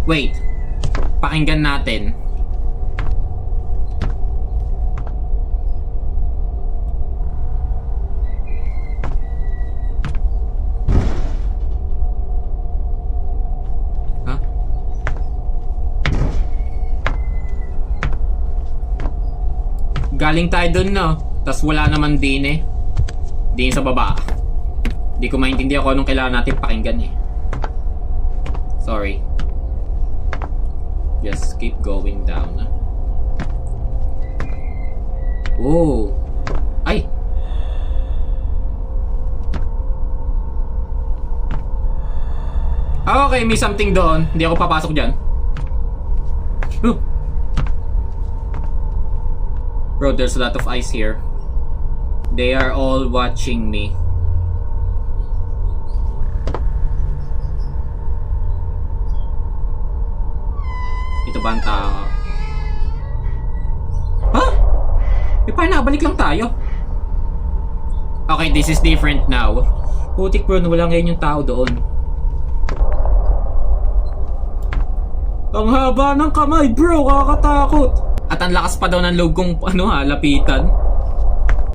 Wait. Pakinggan natin. Huh? Galing tayo dun, no? Tas wala naman din eh. Din sa baba. Di ko maintindihan kung anong kailangan natin pakinggan eh. Sorry. Just keep going down. Oh. Ay. Ah, okay, may something doon. Hindi ako papasok dyan. Oh. Bro, there's a lot of eyes here. They are all watching me. Ito ba ang tao? Ha? Eh, paano nabalik lang tayo? Okay, this is different now. Putik bro, wala ngayon yung tao doon. Ang haba ng kamay bro, kakatakot. At ang lakas pa daw ng loob kong lapitan.